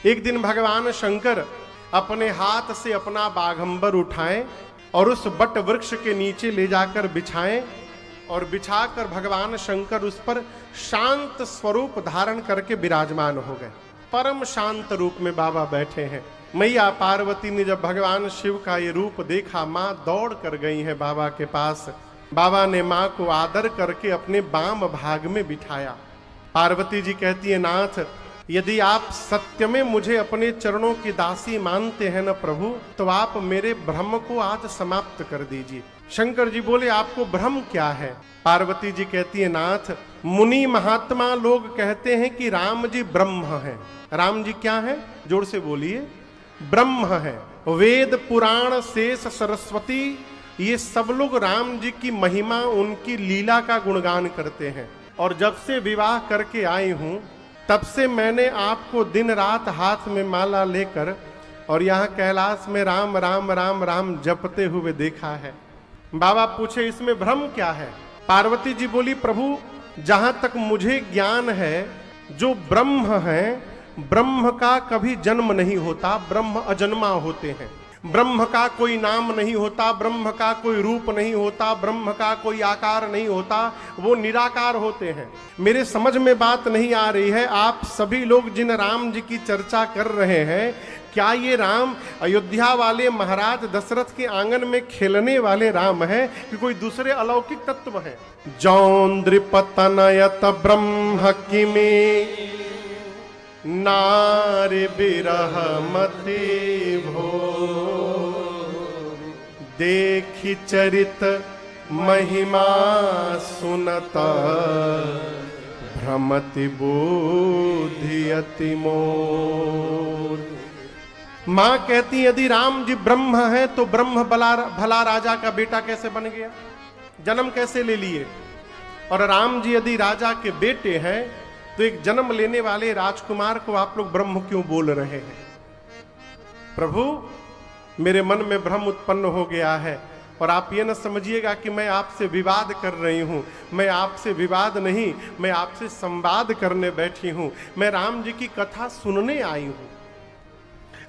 एक दिन भगवान शंकर अपने हाथ से अपना बाघंबर उठाएं और उस बट वृक्ष के नीचे ले जाकर बिछाएं और बिछाकर भगवान शंकर उस पर शांत स्वरूप धारण करके विराजमान हो गए। परम शांत रूप में बाबा बैठे हैं। मैया पार्वती ने जब भगवान शिव का ये रूप देखा, मां दौड़ कर गई है बाबा के पास। बाबा ने मां को आदर करके अपने बाम भाग में बिठाया। पार्वती जी कहती है, नाथ यदि आप सत्य में मुझे अपने चरणों की दासी मानते हैं न प्रभु, तो आप मेरे भ्रम को आज समाप्त कर दीजिए। शंकर जी बोले, आपको भ्रम क्या है? पार्वती जी कहती है, नाथ मुनि महात्मा लोग कहते हैं कि राम जी ब्रह्म हैं। राम जी क्या हैं? जोर से बोलिए। ब्रह्म है। वेद पुराण शेष सरस्वती, ये सब लोग राम जी की महिमा, उनकी लीला का गुणगान करते हैं। और जब से विवाह करके आई हूं, तब से मैंने आपको दिन रात हाथ में माला लेकर और यहाँ कैलाश में राम राम राम राम जपते हुए देखा है। बाबा पूछे, इसमें भ्रम क्या है? पार्वती जी बोली, प्रभु जहां तक मुझे ज्ञान है, जो ब्रह्म है, ब्रह्म का कभी जन्म नहीं होता, ब्रह्म अजन्मा होते हैं। ब्रह्म का कोई नाम नहीं होता, ब्रह्म का कोई रूप नहीं होता, ब्रह्म का कोई आकार नहीं होता, वो निराकार होते हैं। मेरे समझ में बात नहीं आ रही है, आप सभी लोग जिन राम जी की चर्चा कर रहे हैं, क्या ये राम अयोध्या वाले महाराज दशरथ के आंगन में खेलने वाले राम है कि कोई दूसरे अलौकिक तत्व है? जौन्द्रिपतनयत ब्रह्म किमे नारि बिरह मति भो, देखि चरित महिमा सुनत भ्रमति बुद्धि अति मोर। मां कहती, यदि राम जी ब्रह्म है तो ब्रह्म भला राजा का बेटा कैसे बन गया? जन्म कैसे ले लिए? और राम जी यदि राजा के बेटे हैं तो एक जन्म लेने वाले राजकुमार को आप लोग ब्रह्म क्यों बोल रहे हैं? प्रभु मेरे मन में भ्रम उत्पन्न हो गया है और आप ये न समझिएगा कि मैं आपसे विवाद कर रही हूं। मैं आपसे विवाद नहीं, मैं आपसे संवाद करने बैठी हूं। मैं राम जी की कथा सुनने आई हूं।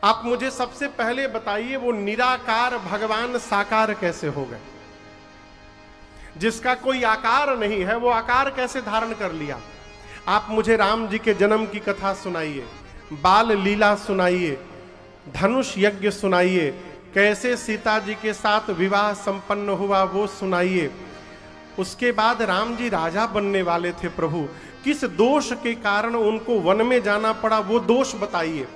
आप मुझे सबसे पहले बताइए, वो निराकार भगवान साकार कैसे हो गए? जिसका कोई आकार नहीं है, वो आकार कैसे धारण कर लिया? आप मुझे राम जी के जन्म की कथा सुनाइए, बाल लीला सुनाइए, धनुष यज्ञ सुनाइए, कैसे सीता जी के साथ विवाह संपन्न हुआ वो सुनाइए। उसके बाद राम जी राजा बनने वाले थे, प्रभु किस दोष के कारण उनको वन में जाना पड़ा, वो दोष बताइए।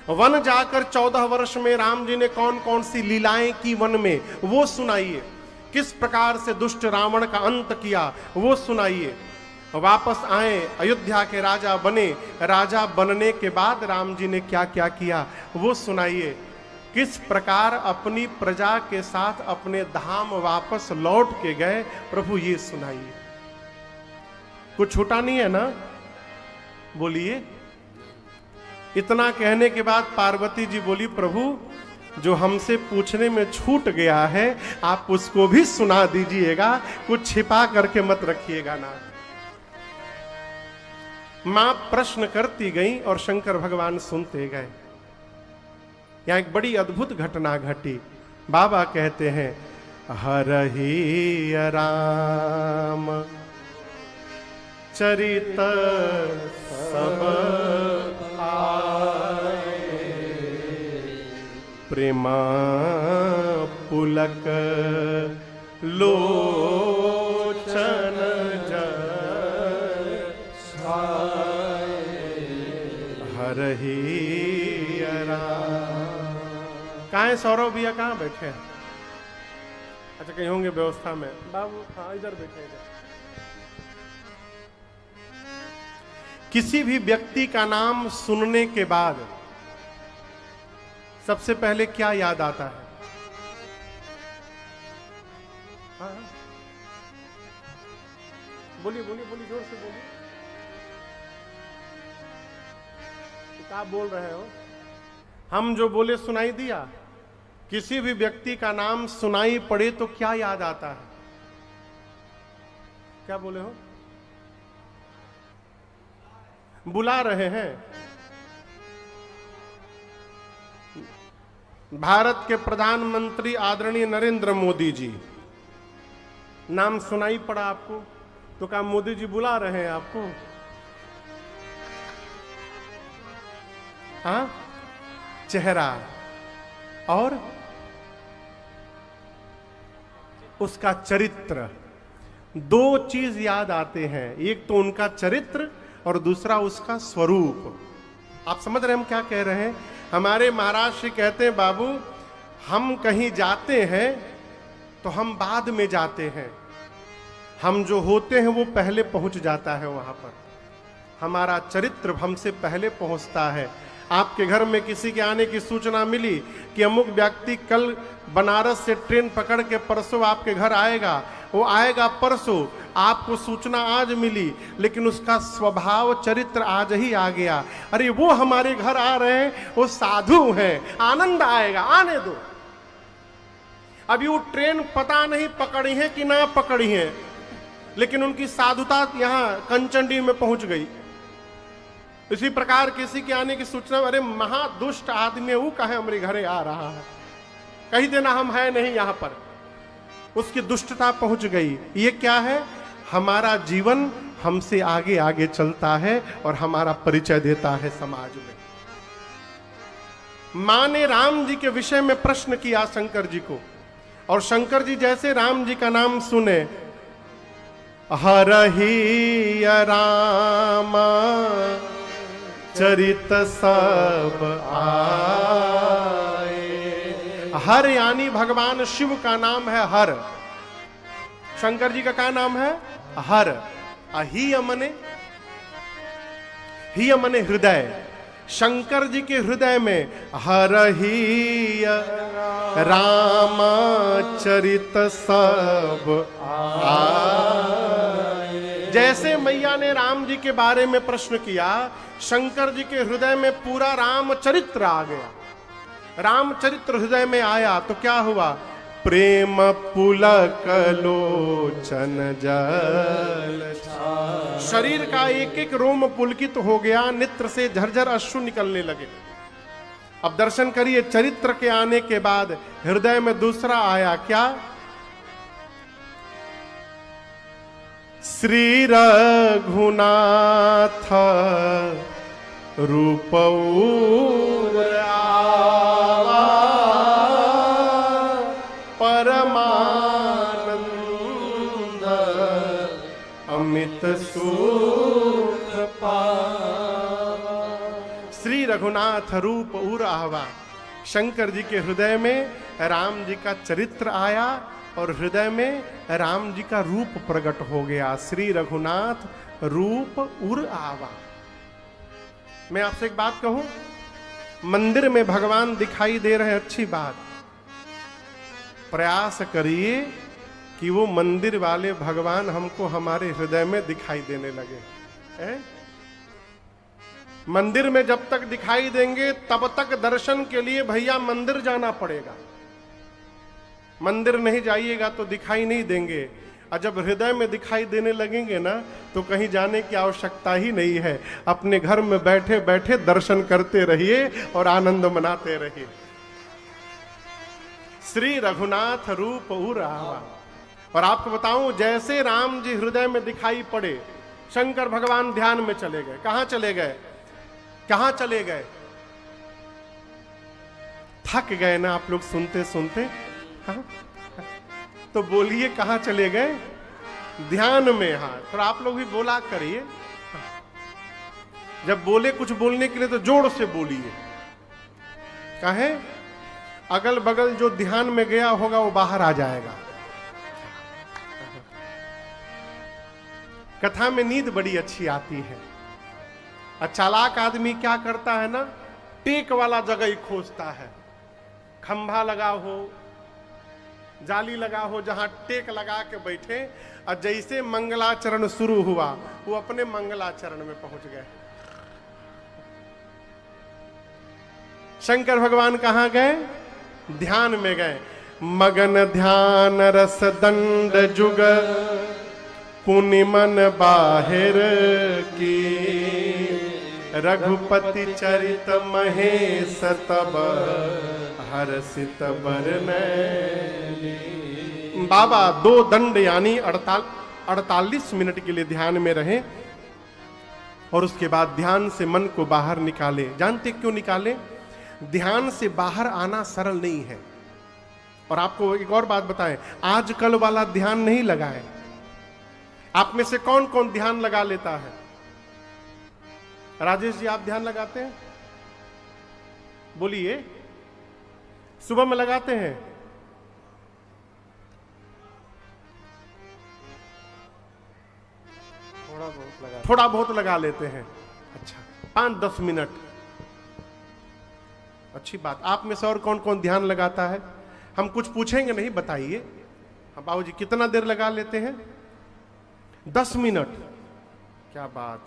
वन जाकर 14 वर्ष में राम जी ने कौन कौन सी लीलाएं की वन में, वो सुनाइए। किस प्रकार से दुष्ट रावण का अंत किया, वो सुनाइए। वापस आए, अयोध्या के राजा बने, राजा बनने के बाद राम जी ने क्या क्या किया, वो सुनाइए। किस प्रकार अपनी प्रजा के साथ अपने धाम वापस लौट के गए, प्रभु ये सुनाइए। कुछ छूटा नहीं है ना? बोलिए। इतना कहने के बाद पार्वती जी बोली, प्रभु जो हमसे पूछने में छूट गया है आप उसको भी सुना दीजिएगा, कुछ छिपा करके मत रखिएगा ना। मां प्रश्न करती गई और शंकर भगवान सुनते गए। यहां एक बड़ी अद्भुत घटना घटी। बाबा कहते हैं, हरहि राम चरित सब आए, प्रेमा पुलक लोचन हरहि राम। कहाँ है सौरभ भैया? कहाँ बैठे हैं? अच्छा कहीं होंगे व्यवस्था में। बाबू हाँ इधर बैठे इधर। किसी भी व्यक्ति का नाम सुनने के बाद सबसे पहले क्या याद आता है? हाँ बोलिए बोलिए बोलिए, जोर से बोलिए। क्या बोल रहे हो? हम जो बोले सुनाई दिया? किसी भी व्यक्ति का नाम सुनाई पड़े तो क्या याद आता है? क्या बोले हो? बुला रहे हैं। भारत के प्रधानमंत्री आदरणीय नरेंद्र मोदी जी, नाम सुनाई पड़ा आपको? तो क्या मोदी जी बुला रहे हैं आपको? हाँ, चेहरा और उसका चरित्र, दो चीज याद आते हैं, एक तो उनका चरित्र और दूसरा उसका स्वरूप। आप समझ रहे हैं हम क्या कह रहे हैं? हमारे महाराज श्री कहते हैं, बाबू हम कहीं जाते हैं तो हम बाद में जाते हैं, हम जो होते हैं वो पहले पहुंच जाता है वहां पर। हमारा चरित्र हमसे पहले पहुंचता है। आपके घर में किसी के आने की सूचना मिली कि अमुक व्यक्ति कल बनारस से ट्रेन पकड़ के परसों आपके घर आएगा, वो आएगा परसों, आपको सूचना आज मिली, लेकिन उसका स्वभाव चरित्र आज ही आ गया। अरे वो हमारे घर आ रहे हैं, वो साधु हैं, आनंद आएगा, आने दो। अभी वो ट्रेन पता नहीं पकड़ी है कि ना पकड़ी है, लेकिन उनकी साधुता यहां कंचनडी में पहुंच गई। इसी प्रकार किसी के आने की सूचना, अरे महादुष्ट आदमी वो कहे हमारे घरे आ रहा है, कही देना हम है नहीं यहां पर, उसकी दुष्टता पहुंच गई। ये क्या है? हमारा जीवन हमसे आगे आगे चलता है और हमारा परिचय देता है समाज में। मां ने राम जी के विषय में प्रश्न किया शंकर जी को, और शंकर जी जैसे राम जी का नाम सुने, हरहि राम चरित सब आए। हर यानी भगवान शिव का नाम है हर। शंकर जी का क्या नाम है? हर। ही मने हृदय। शंकर जी के हृदय में हर ही राम चरित सब आए। जैसे मैया ने राम जी के बारे में प्रश्न किया, शंकर जी के हृदय में पूरा राम चरित्र आ गया। रामचरित्र हृदय में आया तो क्या हुआ? प्रेम पुलक लोचन जल, शरीर का एक एक रोम पुलकित हो गया, नेत्र से झरझर अश्रु निकलने लगे। अब दर्शन करिए, चरित्र के आने के बाद हृदय में दूसरा आया, क्या? श्री रघुनाथ रूप परमानंद अमित सुख पावा। श्री रघुनाथ रूप उर आवा। शंकर जी के हृदय में राम जी का चरित्र आया और हृदय में राम जी का रूप प्रकट हो गया। श्री रघुनाथ रूप उर आवा। मैं आपसे एक बात कहूं, मंदिर में भगवान दिखाई दे रहे, अच्छी बात, प्रयास करिए कि वो मंदिर वाले भगवान हमको हमारे हृदय में दिखाई देने लगे। मंदिर में जब तक दिखाई देंगे तब तक दर्शन के लिए भैया मंदिर जाना पड़ेगा। मंदिर नहीं जाइएगा तो दिखाई नहीं देंगे, और जब हृदय में दिखाई देने लगेंगे ना तो कहीं जाने की आवश्यकता ही नहीं है। अपने घर में बैठे बैठे दर्शन करते रहिए और आनंद मनाते रहिए। श्री रघुनाथ रूप उर आवा। और आपको बताऊं, जैसे राम जी हृदय में दिखाई पड़े, शंकर भगवान ध्यान में चले गए। कहां चले गए? कहां चले गए? थक गए ना आप लोग सुनते सुनते? हाँ? तो बोलिए कहां चले गए? ध्यान में। हाँ, तो आप लोग भी बोला करिए। जब बोले कुछ बोलने के लिए तो जोर से बोलिए। कहे अगल बगल जो ध्यान में गया होगा वो बाहर आ जाएगा। कथा में नींद बड़ी अच्छी आती है। चालाक आदमी क्या करता है ना, टेक वाला जगह ही खोजता है। खंभा लगा हो, जाली लगा हो, जहां टेक लगा के बैठे, और जैसे मंगलाचरण शुरू हुआ वो अपने मंगलाचरण में पहुंच गए। शंकर भगवान कहां गए? ध्यान में गए। मगन ध्यान रस दंड जुग पुनि मन बाहिर की, रघुपति चरित महेश तब हर्षित बरनैनी। बाबा 2 दंड यानी 48 मिनट के लिए ध्यान में रहे और उसके बाद ध्यान से मन को बाहर निकाले। जानते क्यों निकाले? ध्यान से बाहर आना सरल नहीं है। और आपको एक और बात बताएं, आजकल वाला ध्यान नहीं लगाएं। आप में से कौन कौन ध्यान लगा लेता है? राजेश जी, आप ध्यान लगाते हैं? बोलिए। सुबह में लगाते हैं? थोड़ा बहुत लगा लेते हैं। अच्छा, 5-10 मिनट, अच्छी बात। आप में से और कौन कौन ध्यान लगाता है? हम कुछ पूछेंगे नहीं, बताइए। हाँ बाबूजी, कितना देर लगा लेते हैं? 10 मिनट। क्या बात।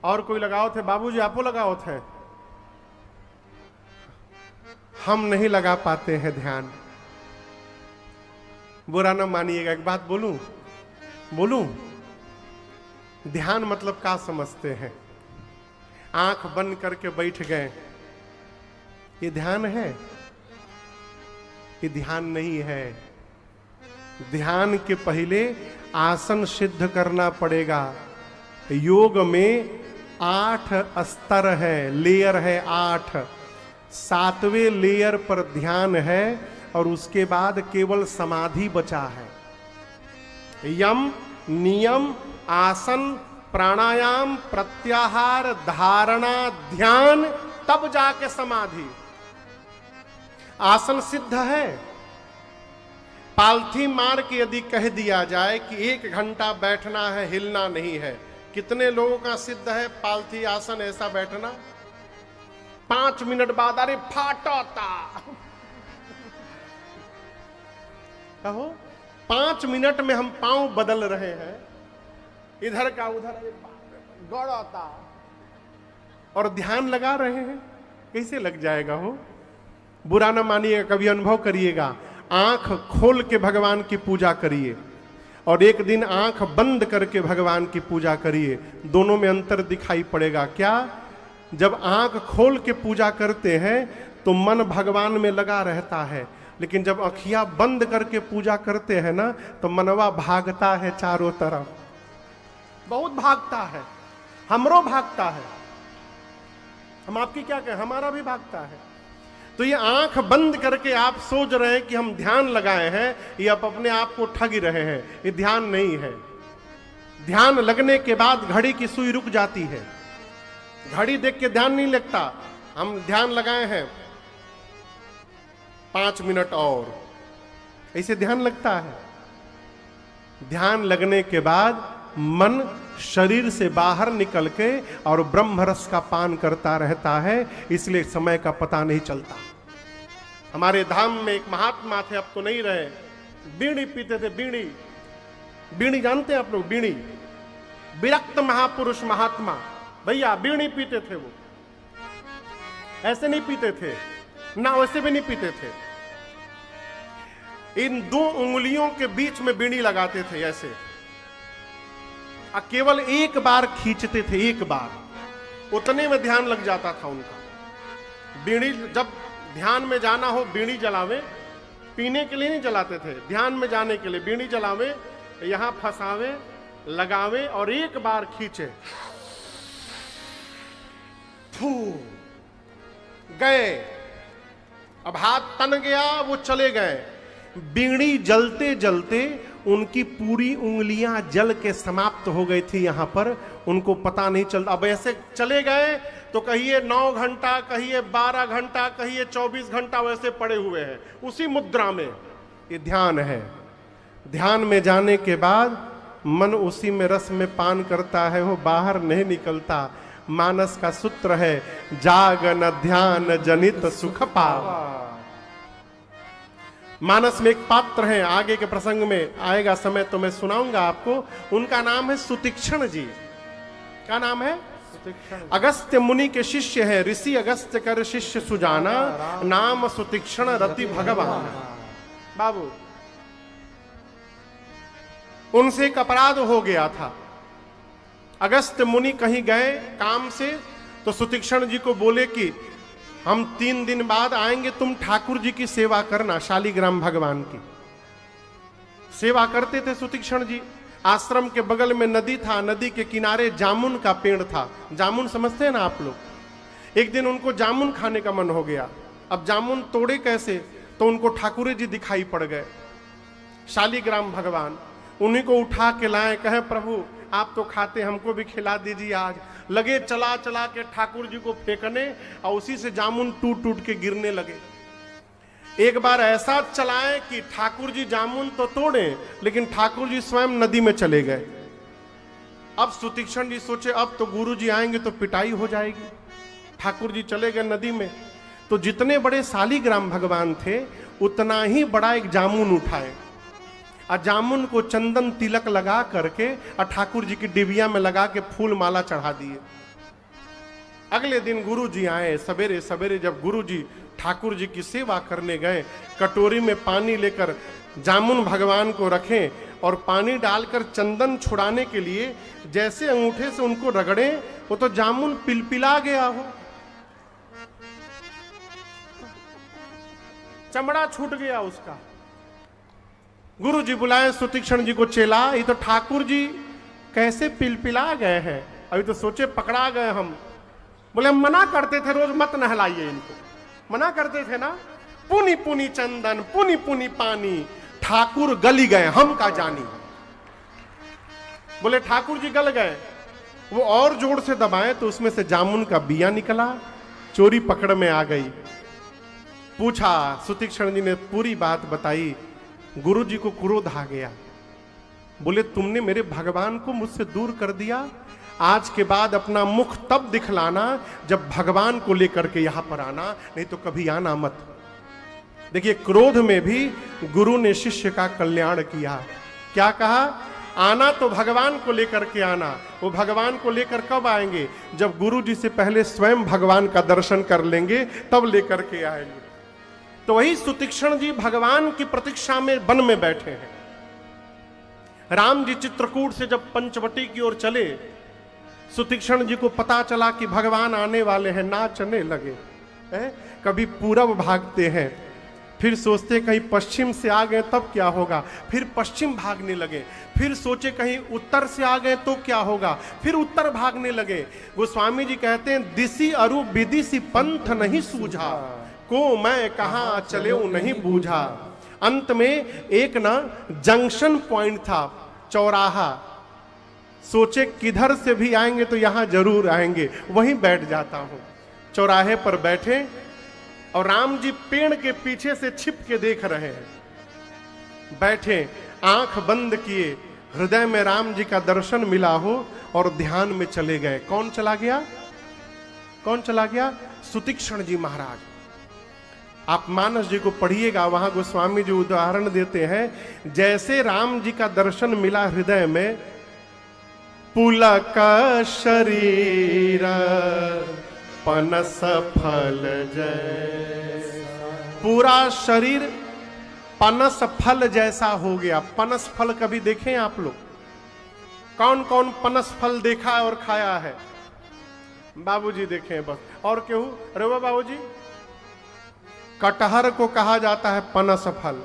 और कोई लगाओ थे? बाबूजी आपको लगाओ थे? हम नहीं लगा पाते हैं ध्यान। बुरा ना मानिएगा, एक बात बोलूं? ध्यान मतलब क्या समझते हैं? आंख बंद करके बैठ गए, ये ध्यान है? ये ध्यान नहीं है। ध्यान के पहले आसन सिद्ध करना पड़ेगा। योग में 8 स्तर है, लेयर है 8। 7वें लेयर पर ध्यान है और उसके बाद केवल समाधि बचा है। यम, नियम, आसन, प्राणायाम, प्रत्याहार, धारणा, ध्यान, तब जाके समाधि। आसन सिद्ध है। पालथी मार के यदि कह दिया जाए कि 1 घंटा बैठना है, हिलना नहीं है, कितने लोगों का सिद्ध है पालथी आसन ऐसा बैठना? 5 मिनट बाद अरे फाटता। कहो 5 मिनट में हम पांव बदल रहे हैं, इधर का उधर गड़ता, और ध्यान लगा रहे हैं। कैसे लग जाएगा हो? बुरा ना मानिएगा, कभी अनुभव करिएगा। आंख खोल के भगवान की पूजा करिए और एक दिन आंख बंद करके भगवान की पूजा करिए। दोनों में अंतर दिखाई पड़ेगा। क्या? जब आंख खोल के पूजा करते हैं तो मन भगवान में लगा रहता है, लेकिन जब अखियां बंद करके पूजा करते हैं ना, तो मनवा भागता है चारों तरफ, बहुत भागता है। हमरो भागता है। हम आपकी क्या कहें, हमारा भी भागता है। तो ये आंख बंद करके आप सोच रहे हैं कि हम ध्यान लगाए हैं, ये आप अपने आप को ठग रहे हैं। ये ध्यान नहीं है। ध्यान लगने के बाद घड़ी की सुई रुक जाती है। घड़ी देख के ध्यान नहीं लगता। हम ध्यान लगाए हैं 5 मिनट और, ऐसे ध्यान लगता है। ध्यान लगने के बाद मन शरीर से बाहर निकल के और ब्रह्म रस का पान करता रहता है, इसलिए समय का पता नहीं चलता। हमारे धाम में एक महात्मा थे, अब तो नहीं रहे, बीड़ी पीते थे। बीड़ी जानते हैं आप लोग? बीड़ी, विरक्त महापुरुष महात्मा भैया बीड़ी पीते थे। वो ऐसे नहीं पीते थे ना, वैसे भी नहीं पीते थे। इन 2 उंगलियों के बीच में बीड़ी लगाते थे ऐसे, केवल 1 बार खींचते थे, 1 बार, उतने में ध्यान लग जाता था उनका। बीड़ी जब ध्यान में जाना हो बीड़ी जलावे, पीने के लिए नहीं जलाते थे, ध्यान में जाने के लिए बीड़ी जलावे, यहां फंसावे, लगावे और 1 बार खींचे, फू गए। अब हाथ तन गया, वो चले गए। बीड़ी जलते जलते उनकी पूरी उंगलियां जल के समाप्त हो गई थी यहां पर, उनको पता नहीं चलता। अब ऐसे चले गए तो कहिए 9 घंटा, कहिए 12 घंटा, कहिए 24 घंटा वैसे पड़े हुए हैं उसी मुद्रा में। ये ध्यान है। ध्यान में जाने के बाद मन उसी में रस में पान करता है, वो बाहर नहीं निकलता। मानस का सूत्र है, जागन ध्यान जनित सुख पावा। मानस में एक पात्र है, आगे के प्रसंग में आएगा समय तो मैं सुनाऊंगा आपको। उनका नाम है सुतीक्षण जी। क्या नाम है? अगस्त्य मुनि के शिष्य है। ऋषि अगस्त्य कर शिष्य सुजाना, नाम सुतीक्षण रति भगवान। बाबू, उनसे एक अपराध हो गया था। अगस्त मुनि कहीं गए काम से, तो सुतीक्षण जी को बोले कि हम 3 दिन बाद आएंगे, तुम ठाकुर जी की सेवा करना। शालिग्राम भगवान की सेवा करते थे सुतीक्षण जी। आश्रम के बगल में नदी था, नदी के किनारे जामुन का पेड़ था। जामुन समझते हैं ना आप लोग। एक दिन उनको जामुन खाने का मन हो गया। अब जामुन तोड़े कैसे, तो उनको ठाकुर जी दिखाई पड़ गए, शालिग्राम भगवान। उन्हीं को उठा के लाए, कहे प्रभु आप तो खाते, हमको भी खिला दीजिए आज। लगे चला चला के ठाकुर जी को फेंकने, और उसी से जामुन टूट टूट के गिरने लगे। एक बार ऐसा चलाए कि ठाकुर जी जामुन तो तोड़े, लेकिन ठाकुर जी स्वयं नदी में चले गए। अब सुतीक्षण जी सोचे अब तो गुरु जी आएंगे तो पिटाई हो जाएगी। ठाकुर जी चले गए नदी में, तो जितने बड़े शालिग्राम भगवान थे उतना ही बड़ा एक जामुन उठाए, और जामुन को चंदन तिलक लगा करके और ठाकुर जी की डिबिया में लगा के फूल माला चढ़ा दिए। अगले दिन गुरु जी आए सवेरे सवेरे। जब गुरु जी ठाकुर जी की सेवा करने गए, कटोरी में पानी लेकर जामुन भगवान को रखें और पानी डालकर चंदन छुड़ाने के लिए जैसे अंगूठे से उनको रगड़े, वो तो जामुन पिलपिला गया हो, चमड़ा छूट गया उसका। गुरु जी बुलाए सुतीक्षण जी को, चेला ये तो ठाकुर जी कैसे पिलपिला गए हैं, अभी तो सोचे पकड़ा गए हम। बोले हम मना करते थे रोज मत नहलाइए इनको, मना करते थे ना। पुनी पुनी चंदन पुनी पुनी पानी, ठाकुर गली गए हम का जानी। बोले ठाकुर जी गल गए। वो और जोर से दबाए तो उसमें से जामुन का बिया निकला, चोरी पकड़ में आ गई। पूछा, सुतीक्षण जी ने पूरी बात बताई। गुरु जी को क्रोध आ गया। बोले तुमने मेरे भगवान को मुझसे दूर कर दिया, आज के बाद अपना मुख तब दिखलाना जब भगवान को लेकर के यहां पर आना, नहीं तो कभी आना मत। देखिए क्रोध में भी गुरु ने शिष्य का कल्याण किया। क्या कहा, आना तो भगवान को लेकर के आना। वो भगवान को लेकर कब आएंगे, जब गुरु जी से पहले स्वयं भगवान का दर्शन कर लेंगे तब लेकर के आएंगे। तो वही सुतीक्षण जी भगवान की प्रतीक्षा में वन में बैठे हैं। राम जी चित्रकूट से जब पंचवटी की ओर चले, सुतीक्षण जी को पता चला कि भगवान आने वाले हैं, नाचने लगे। कभी पूरब भागते हैं, फिर सोचते कहीं पश्चिम से आ गए तब क्या होगा, फिर पश्चिम भागने लगे। फिर सोचे कहीं उत्तर से आ गए तो क्या होगा, फिर उत्तर भागने लगे। गोस्वामी जी कहते हैं दिसी अरु विदिसी पंथ नहीं सूझा, को मैं कहां चले नहीं बूझा। अंत में एक ना जंक्शन पॉइंट था, चौराहा। सोचे किधर से भी आएंगे तो यहां जरूर आएंगे, वहीं बैठ जाता हूं। चौराहे पर बैठे और राम जी पेड़ के पीछे से छिप के देख रहे हैं। बैठे, आंख बंद किए, हृदय में राम जी का दर्शन मिला हो और ध्यान में चले गए। कौन चला गया, कौन चला गया? सुतीक्षण जी महाराज। आप मानस जी को पढ़िएगा, वहां गोस्वामी जी उदाहरण देते हैं। जैसे राम जी का दर्शन मिला हृदय में, पुलक शरीर पनस फल जैसा, पूरा शरीर पनस फल जैसा हो गया। पनस फल कभी देखे आप लोग? कौन कौन पनस फल देखा है और खाया है? बाबूजी देखे हैं बस, और केहू? अरे वाह बाबूजी। कटहर को कहा जाता है पनस फल।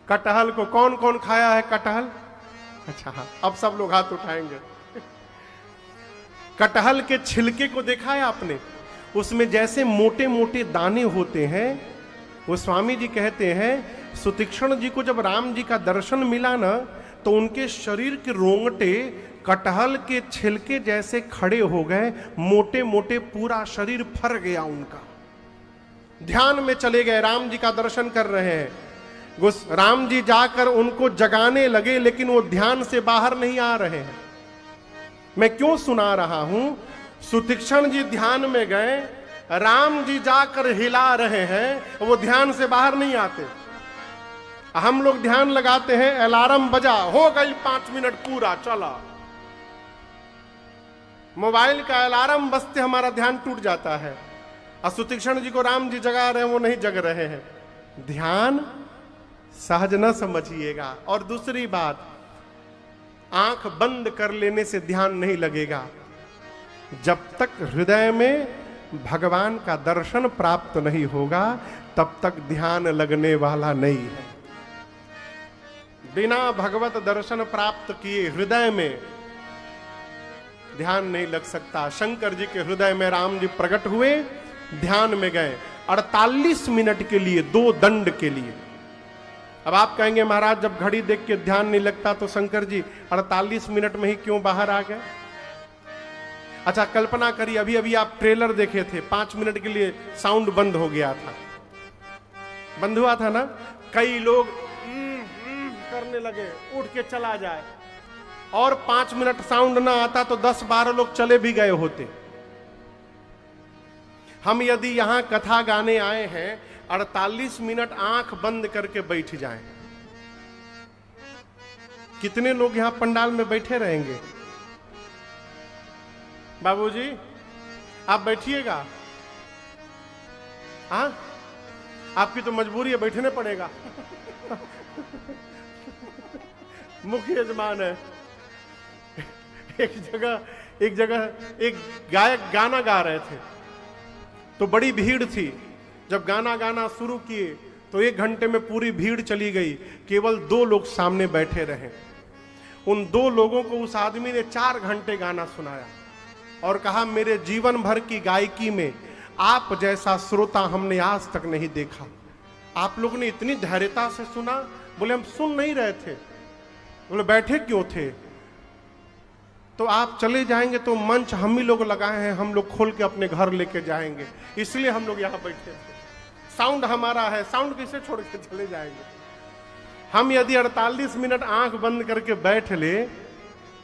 कटहल को कौन कौन खाया है? कटहल, अच्छा हाँ, अब सब लोग हाथ उठाएंगे। कटहल के छिलके को देखा है आपने? उसमें जैसे मोटे मोटे दाने होते हैं। वो स्वामी जी कहते हैं सुतीक्षण जी को जब राम जी का दर्शन मिला ना, तो उनके शरीर के रोंगटे कटहल के छिलके जैसे खड़े हो गए, मोटे मोटे, पूरा शरीर फर गया उनका। ध्यान में चले गए, राम जी का दर्शन कर रहे हैं। राम जी जाकर उनको जगाने लगे, लेकिन वो ध्यान से बाहर नहीं आ रहे हैं। मैं क्यों सुना रहा हूं? सुतीक्षण जी ध्यान में गए, राम जी जाकर हिला रहे हैं, वो ध्यान से बाहर नहीं आते। हम लोग ध्यान लगाते हैं, अलार्म बजा, हो गई 5 मिनट पूरा, चला। मोबाइल का अलार्म बजते हमारा ध्यान टूट जाता है। और सुतीक्षण जी को राम जी जगा रहे हैं, वो नहीं जग रहे हैं। ध्यान सहज न समझिएगा। और दूसरी बात, आंख बंद कर लेने से ध्यान नहीं लगेगा। जब तक हृदय में भगवान का दर्शन प्राप्त नहीं होगा तब तक ध्यान लगने वाला नहीं है। बिना भगवत दर्शन प्राप्त किए हृदय में ध्यान नहीं लग सकता। शंकर जी के हृदय में राम जी प्रकट हुए, ध्यान में गए 48 मिनट के लिए, 2 दंड के लिए। अब आप कहेंगे महाराज जब घड़ी देख के ध्यान नहीं लगता तो शंकर जी 48 मिनट में ही क्यों बाहर आ गए? अच्छा कल्पना करिए, अभी अभी आप ट्रेलर देखे थे, 5 मिनट के लिए साउंड बंद हो गया था, बंद हुआ था ना। कई लोग करने लगे, उठ के चला जाए, और 5 मिनट साउंड ना आता तो 10-12 लोग चले भी गए होते। हम यदि यहां कथा गाने आए हैं, 48 मिनट आंख बंद करके बैठ जाएं, कितने लोग यहां पंडाल में बैठे रहेंगे? बाबूजी आप बैठिएगा? हाँ, आपकी तो मजबूरी है, बैठने पड़ेगा। मुख्य यजमान है। एक जगह एक गायक गाना गा रहे थे तो बड़ी भीड़ थी। जब गाना गाना शुरू किए तो 1 घंटे में पूरी भीड़ चली गई, केवल 2 लोग सामने बैठे रहे। उन 2 लोगों को उस आदमी ने 4 घंटे गाना सुनाया और कहा मेरे जीवन भर की गायकी में आप जैसा श्रोता हमने आज तक नहीं देखा। आप लोग ने इतनी धैर्यता से सुना। बोले हम सुन नहीं रहे थे। बोले बैठे क्यों थे? तो आप चले जाएंगे तो मंच हम ही लोग लगाए हैं, हम लोग खोल के अपने घर लेके जाएंगे, इसलिए हम लोग यहाँ बैठे थे। साउंड हमारा है, साउंड कैसे छोड़ के चले जाएंगे? हम यदि 48 मिनट आंख बंद करके बैठ ले,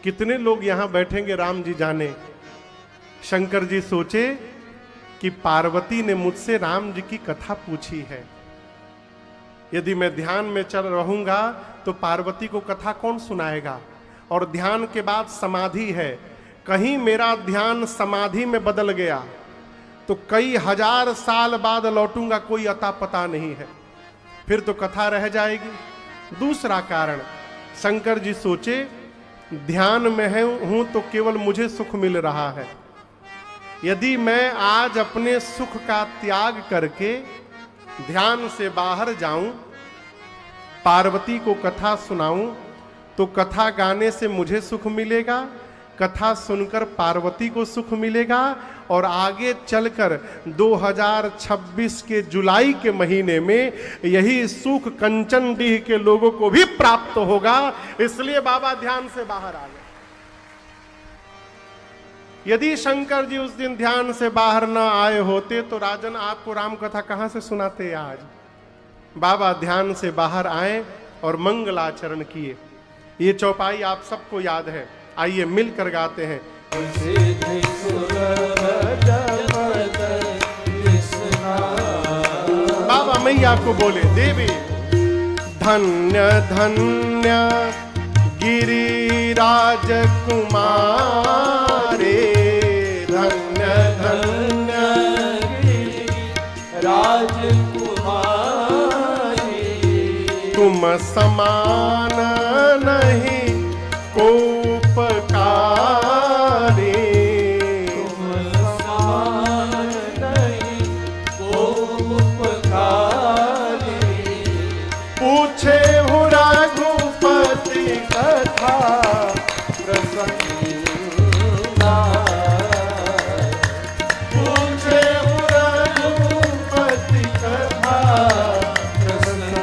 कितने लोग यहां बैठेंगे राम जी जाने। शंकर जी सोचे कि पार्वती ने मुझसे राम जी की कथा पूछी है, यदि मैं ध्यान में चल रहूंगा तो पार्वती को कथा कौन सुनाएगा? और ध्यान के बाद समाधि है, कहीं मेरा ध्यान समाधि में बदल गया तो कई हजार साल बाद लौटूंगा, कोई अता पता नहीं है, फिर तो कथा रह जाएगी। दूसरा कारण, शंकर जी सोचे ध्यान में हूं तो केवल मुझे सुख मिल रहा है, यदि मैं आज अपने सुख का त्याग करके ध्यान से बाहर जाऊं, पार्वती को कथा सुनाऊं, तो कथा गाने से मुझे सुख मिलेगा, कथा सुनकर पार्वती को सुख मिलेगा, और आगे चलकर 2026 के जुलाई के महीने में यही सुख कंचनडीह के लोगों को भी प्राप्त होगा। इसलिए बाबा ध्यान से बाहर आ गए। यदि शंकर जी उस दिन ध्यान से बाहर ना आए होते तो राजन आपको राम कथा कहां से सुनाते आज? बाबा ध्यान से बाहर आए और मंगलाचरण किए। ये चौपाई आप सबको याद है, आइए मिलकर गाते हैं। बाबा मैया को बोले, देवी धन्य धन्य गिरिराज कुमारे, धन्य धन्य गिरिराज कुमारे, तुम समान नहीं को उपकारी, तुम समान नहीं को उपकारी, पूछे हूँ रघुपति कथा प्रसन्ना, पूछे हूँ रघुपति कथा प्रसन्ना,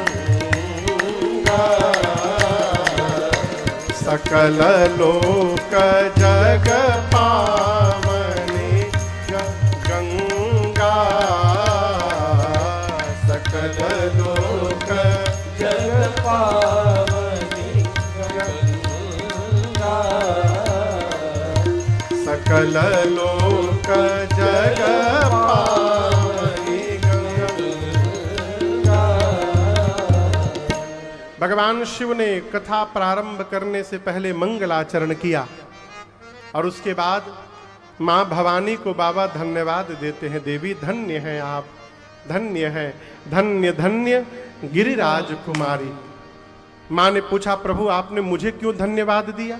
सकल लोक जग पावनी गंगा, सकल लोक जग पावनी गंगा, सकल लोक जग पावनी गंगा। भगवान शिव ने कथा प्रारंभ करने से पहले मंगलाचरण किया और उसके बाद मां भवानी को बाबा धन्यवाद देते हैं। देवी धन्य हैं आप, धन्य हैं, धन्य धन्य गिरिराज कुमारी। मां ने पूछा, प्रभु आपने मुझे क्यों धन्यवाद दिया?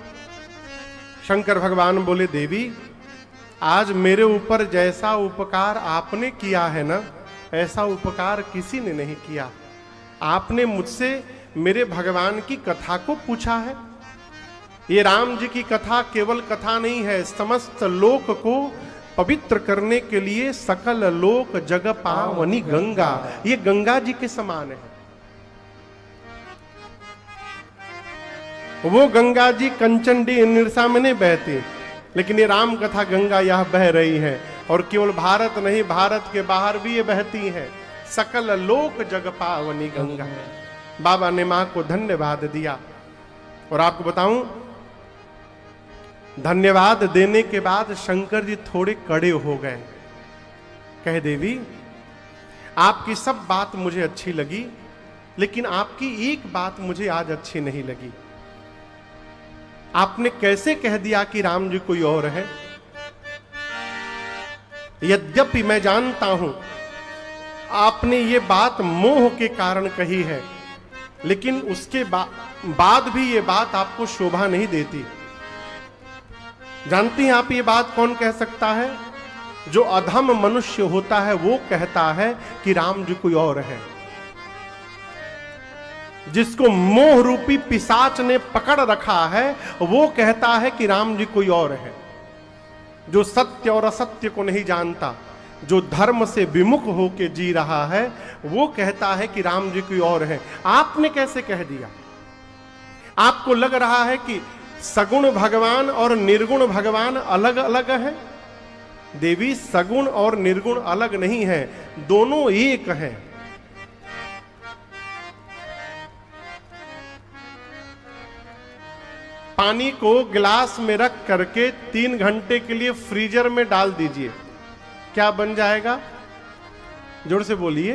शंकर भगवान बोले, देवी आज मेरे ऊपर जैसा उपकार आपने किया है ना, ऐसा उपकार किसी ने नहीं किया। आपने मुझसे मेरे भगवान की कथा को पूछा है। ये राम जी की कथा केवल कथा नहीं है, समस्त लोक को पवित्र करने के लिए सकल लोक जग पावनी गंगा, ये गंगा जी के समान है। वो गंगा जी कंचनडी निरसा में नहीं बहती, लेकिन ये राम कथा गंगा यह बह रही है। और केवल भारत नहीं, भारत के बाहर भी ये बहती है। सकल लोक जग पावनी गंगा। बाबा ने मां को धन्यवाद दिया। और आपको बताऊं, धन्यवाद देने के बाद शंकर जी थोड़े कड़े हो गए। कहे, देवी आपकी सब बात मुझे अच्छी लगी, लेकिन आपकी एक बात मुझे आज अच्छी नहीं लगी। आपने कैसे कह दिया कि राम जी कोई और है? यद्यपि मैं जानता हूं आपने ये बात मोह के कारण कही है, लेकिन उसके बाद भी ये बात आपको शोभा नहीं देती। जानती हैं आप ये बात कौन कह सकता है? जो अधम मनुष्य होता है वो कहता है कि राम जी कोई और है। जिसको मोह रूपी पिशाच ने पकड़ रखा है वो कहता है कि राम जी कोई और है। जो सत्य और असत्य को नहीं जानता, जो धर्म से विमुख होके जी रहा है, वो कहता है कि राम जी कोई और है। आपने कैसे कह दिया? आपको लग रहा है कि सगुण भगवान और निर्गुण भगवान अलग अलग है? देवी, सगुण और निर्गुण अलग नहीं है, दोनों एक हैं। पानी को गिलास में रख करके 3 घंटे के लिए फ्रीजर में डाल दीजिए, क्या बन जाएगा? जोर से बोलिए।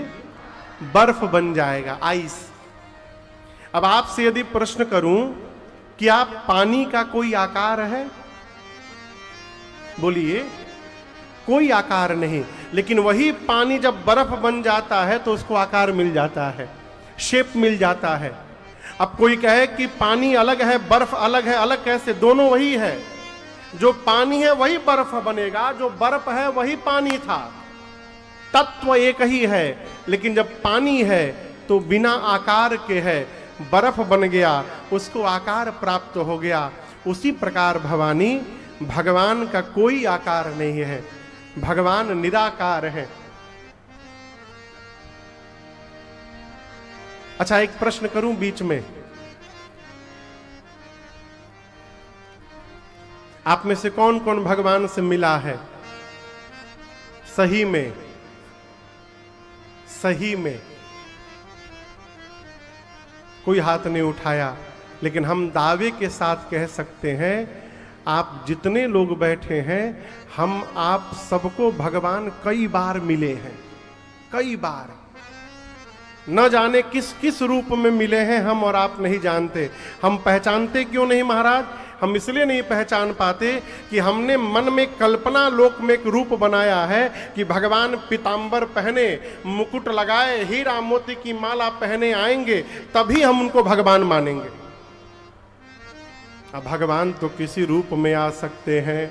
बर्फ बन जाएगा, आइस। अब आपसे यदि प्रश्न करूं, क्या पानी का कोई आकार है? बोलिए। कोई आकार नहीं। लेकिन वही पानी जब बर्फ बन जाता है तो उसको आकार मिल जाता है, शेप मिल जाता है। अब कोई कहे कि पानी अलग है, बर्फ अलग है, अलग कैसे? दोनों वही है। जो पानी है वही बर्फ बनेगा, जो बर्फ है वही पानी था। तत्व एक ही है, लेकिन जब पानी है तो बिना आकार के है, बर्फ बन गया, उसको आकार प्राप्त हो गया। उसी प्रकार भवानी, भगवान का कोई आकार नहीं है, भगवान निराकार है। अच्छा, एक प्रश्न करूं बीच में। आप में से कौन कौन भगवान से मिला है? सही में, सही में कोई हाथ नहीं उठाया, लेकिन हम दावे के साथ कह सकते हैं, आप जितने लोग बैठे हैं, हम आप सबको भगवान कई बार मिले हैं, कई बार। न जाने किस किस रूप में मिले हैं, हम और आप नहीं जानते। हम पहचानते क्यों नहीं महाराज? हम इसलिए नहीं पहचान पाते कि हमने मन में कल्पना लोक में एक रूप बनाया है कि भगवान पीतांबर पहने, मुकुट लगाए, हीरा मोती की माला पहने आएंगे, तभी हम उनको भगवान मानेंगे। अब भगवान तो किसी रूप में आ सकते हैं,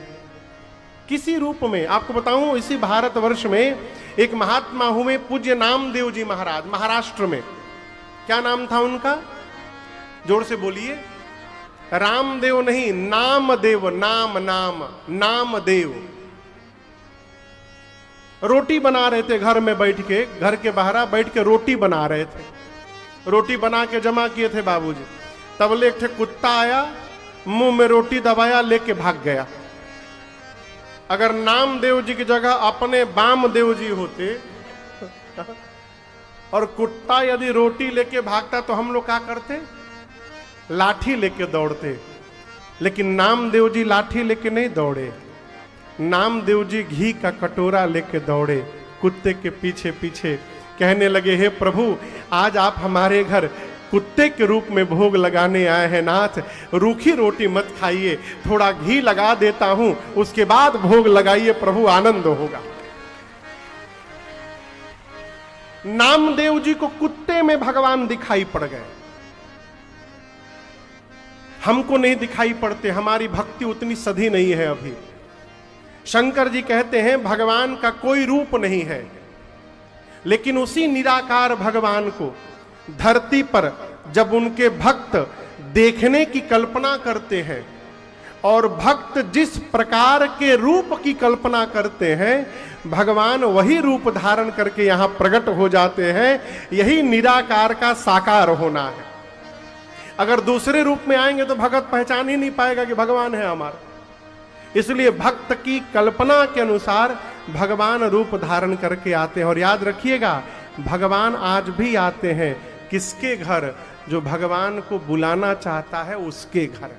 किसी रूप में। आपको बताऊं, इसी भारतवर्ष में एक महात्मा हुए पूज्य नामदेव जी महाराज, महाराष्ट्र में। क्या नाम था उनका? जोर से बोलिए। रामदेव नहीं, नामदेव। नाम नाम नामदेव। रोटी बना रहे थे घर में बैठ के, घर के बाहर बैठ के रोटी बना रहे थे। रोटी बना के जमा किए थे बाबूजी। तब ले एक कुत्ता आया, मुंह में रोटी दबाया, लेके भाग गया। अगर नामदेव जी की जगह अपने वामदेव जी होते और कुत्ता यदि रोटी लेके भागता तो हम लोग क्या करते? लाठी लेके दौड़ते। लेकिन नामदेव जी लाठी लेके नहीं दौड़े, नामदेव जी घी का कटोरा लेके दौड़े कुत्ते के पीछे पीछे। कहने लगे, हे प्रभु, आज आप हमारे घर कुत्ते के रूप में भोग लगाने आए हैं नाथ, रूखी रोटी मत खाइए, थोड़ा घी लगा देता हूं, उसके बाद भोग लगाइए प्रभु, आनंद होगा। नामदेव जी को कुत्ते में भगवान दिखाई पड़ गए। हमको नहीं दिखाई पड़ते, हमारी भक्ति उतनी सधी नहीं है अभी। शंकर जी कहते हैं भगवान का कोई रूप नहीं है, लेकिन उसी निराकार भगवान को धरती पर जब उनके भक्त देखने की कल्पना करते हैं और भक्त जिस प्रकार के रूप की कल्पना करते हैं, भगवान वही रूप धारण करके यहां प्रकट हो जाते हैं। यही निराकार का साकार होना है। अगर दूसरे रूप में आएंगे तो भगत पहचान ही नहीं पाएगा कि भगवान है हमारा। इसलिए भक्त की कल्पना के अनुसार भगवान रूप धारण करके आते हैं। और याद रखिएगा, भगवान आज भी आते हैं किसके घर? जो भगवान को बुलाना चाहता है उसके घर।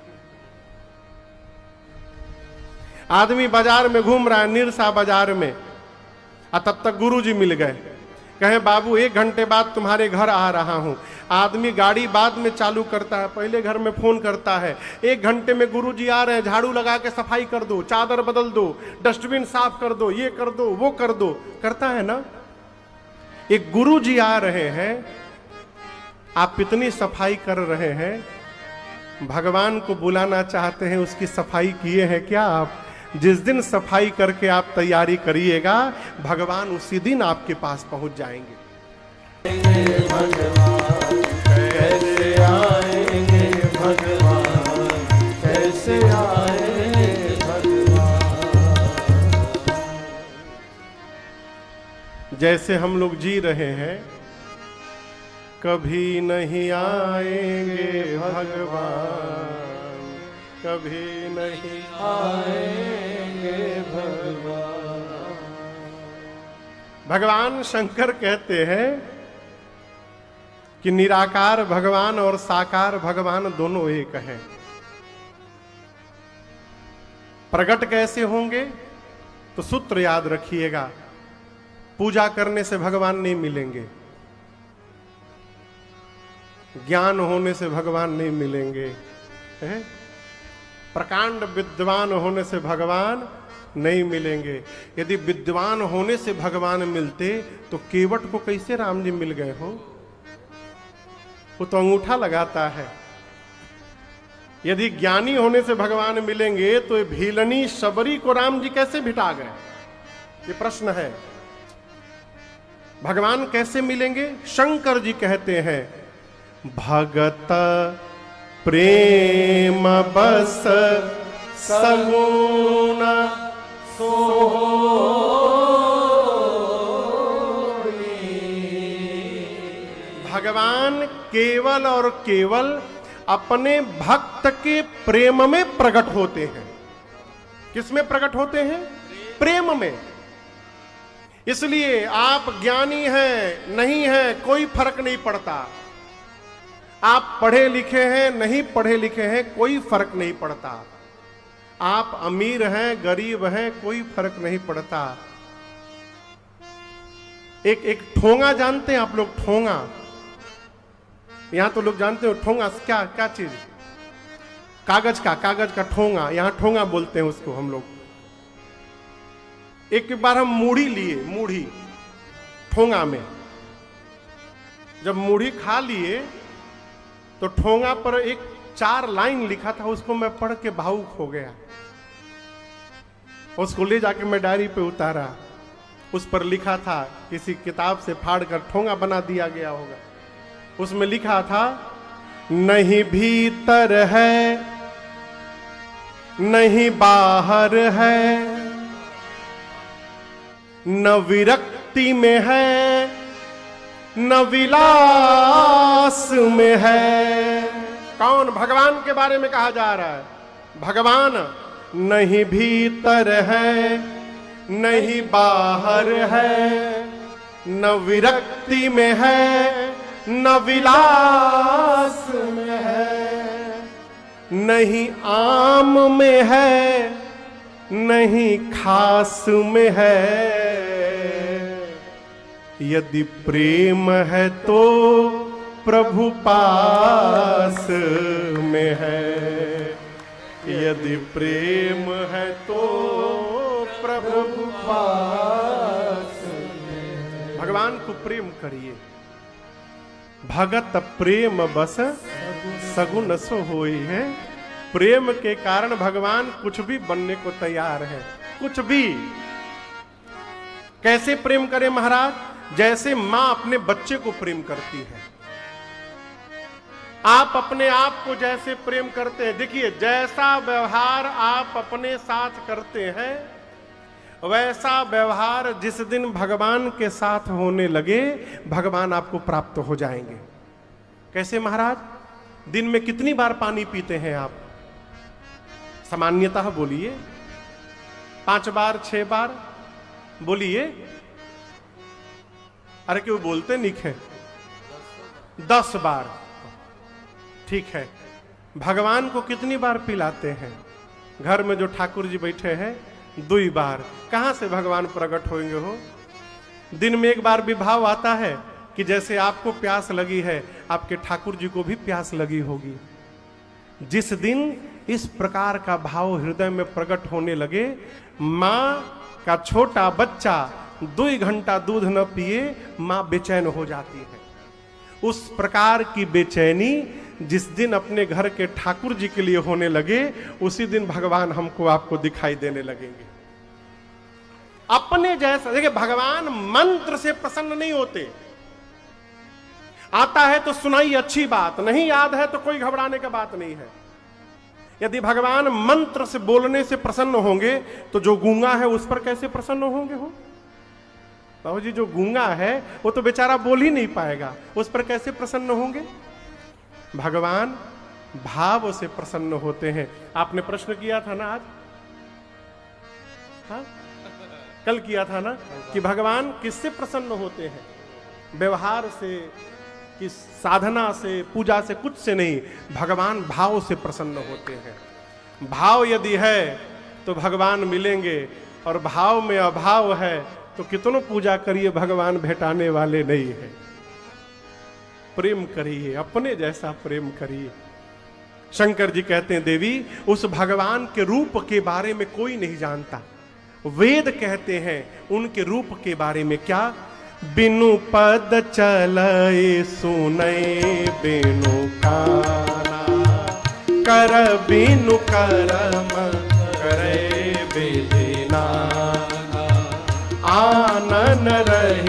आदमी बाजार में घूम रहा है, निरसा बाजार में, और तब तक गुरुजी मिल गए, कहे बाबू 1 घंटे बाद तुम्हारे घर आ रहा हूं। आदमी गाड़ी बाद में चालू करता है, पहले घर में फोन करता है, 1 घंटे में गुरुजी आ रहे हैं, झाड़ू लगा के सफाई कर दो, चादर बदल दो, डस्टबिन साफ कर दो, ये कर दो, वो कर दो, करता है ना। एक गुरुजी आ रहे हैं, आप इतनी सफाई कर रहे हैं, भगवान को बुलाना चाहते हैं, उसकी सफाई किए हैं क्या आप? जिस दिन सफाई करके आप तैयारी करिएगा, भगवान उसी दिन आपके पास पहुंच जाएंगे। भगवान कैसे आएंगे, भगवान कैसे आएंगे भगवान। जैसे हम लोग जी रहे हैं, कभी नहीं आएंगे भगवान, कभी नहीं आएंगे भगवान। भगवान शंकर कहते हैं कि निराकार भगवान और साकार भगवान दोनों एक हैं। प्रकट कैसे होंगे? तो सूत्र याद रखिएगा, पूजा करने से भगवान नहीं मिलेंगे, ज्ञान होने से भगवान नहीं मिलेंगे, प्रकांड विद्वान होने से भगवान नहीं मिलेंगे। यदि विद्वान होने से भगवान मिलते तो केवट को कैसे राम जी मिल गए हो? वो तो अंगूठा लगाता है। यदि ज्ञानी होने से भगवान मिलेंगे तो भीलनी शबरी को राम जी कैसे भिटा गए? ये प्रश्न है। भगवान कैसे मिलेंगे? शंकर जी कहते हैं, भगत प्रेम बस सगुण सोई। भगवान केवल और केवल अपने भक्त के प्रेम में प्रकट होते हैं। किसमें प्रकट होते हैं? प्रेम में। इसलिए आप ज्ञानी हैं नहीं हैं कोई फर्क नहीं पड़ता, आप पढ़े लिखे हैं नहीं पढ़े लिखे हैं कोई फर्क नहीं पड़ता, आप अमीर हैं गरीब हैं कोई फर्क नहीं पड़ता। एक ठोंगा जानते हैं आप लोग? ठोंगा, यहां तो लोग जानते हो ठोंगा क्या क्या चीज? कागज का ठोंगा, यहां ठोंगा बोलते हैं उसको हम लोग। एक बार हम मूढ़ी लिए, मूढ़ी ठोंगा में, जब मूढ़ी खा लिए तो ठोंगा पर एक 4 लाइन लिखा था, उसको मैं पढ़ के भावुक हो गया। उसको ले जाके मैं डायरी पे उतारा, उस पर लिखा था, किसी किताब से फाड़ कर ठोंगा बना दिया गया होगा, उसमें लिखा था, नहीं भीतर है नहीं बाहर है, न विरक्ति में है न विलास में है। कौन? भगवान के बारे में कहा जा रहा है। भगवान नहीं भीतर है नहीं बाहर है, न विरक्ति में है न विलास में है, नहीं आम में है नहीं खास में है। यदि प्रेम है तो प्रभु पास में है, यदि प्रेम है तो प्रभु पास में है। भगवान को प्रेम करिए। भगत प्रेम बस सगुन सो होई है, प्रेम के कारण भगवान कुछ भी बनने को तैयार है, कुछ भी। कैसे प्रेम करें महाराज? जैसे मां अपने बच्चे को प्रेम करती है। आप अपने आप को जैसे प्रेम करते हैं, देखिए जैसा व्यवहार आप अपने साथ करते हैं वैसा व्यवहार जिस दिन भगवान के साथ होने लगे भगवान आपको प्राप्त हो जाएंगे। कैसे महाराज? दिन में कितनी बार पानी पीते हैं आप? सामान्यतः बोलिए 5 बार 6 बार बोलिए। अरे क्यों बोलते नहीं है? 10 बार। ठीक है, भगवान को कितनी बार पिलाते हैं? घर में जो ठाकुर जी बैठे हैं 2 बार। कहां से भगवान प्रकट होंगे हो? दिन में 1 बार भी भाव आता है कि जैसे आपको प्यास लगी है आपके ठाकुर जी को भी प्यास लगी होगी। जिस दिन इस प्रकार का भाव हृदय में प्रकट होने लगे, मां का छोटा बच्चा 2 घंटा दूध न पिए मां बेचैन हो जाती है। उस प्रकार की बेचैनी जिस दिन अपने घर के ठाकुर जी के लिए होने लगे उसी दिन भगवान हमको आपको दिखाई देने लगेंगे अपने जैसा। देखिए भगवान मंत्र से प्रसन्न नहीं होते। आता है तो सुनाई अच्छी बात, नहीं याद है तो कोई घबराने की बात नहीं है। यदि भगवान मंत्र से बोलने से प्रसन्न होंगे तो जो गूंगा है उस पर कैसे प्रसन्न होंगे हो? बाबू जी जो गूंगा है वो तो बेचारा बोल ही नहीं पाएगा, उस पर कैसे प्रसन्न होंगे? भगवान भाव से प्रसन्न होते हैं। आपने प्रश्न किया था ना आज, हाँ? कल किया था ना कि भगवान किससे प्रसन्न होते हैं? व्यवहार से, कि साधना से, पूजा से, कुछ से नहीं। भगवान भाव से प्रसन्न होते हैं। भाव यदि है तो भगवान मिलेंगे, और भाव में अभाव है तो कितनों पूजा करिए भगवान भेटाने वाले नहीं है। प्रेम करिए, अपने जैसा प्रेम करिए। शंकर जी कहते हैं देवी उस भगवान के रूप के बारे में कोई नहीं जानता। वेद कहते हैं उनके रूप के बारे में क्या? बिनु पद चलए सुनए बिनु काना, कर बिनु कर्म करे विधि नाना, आनन रहे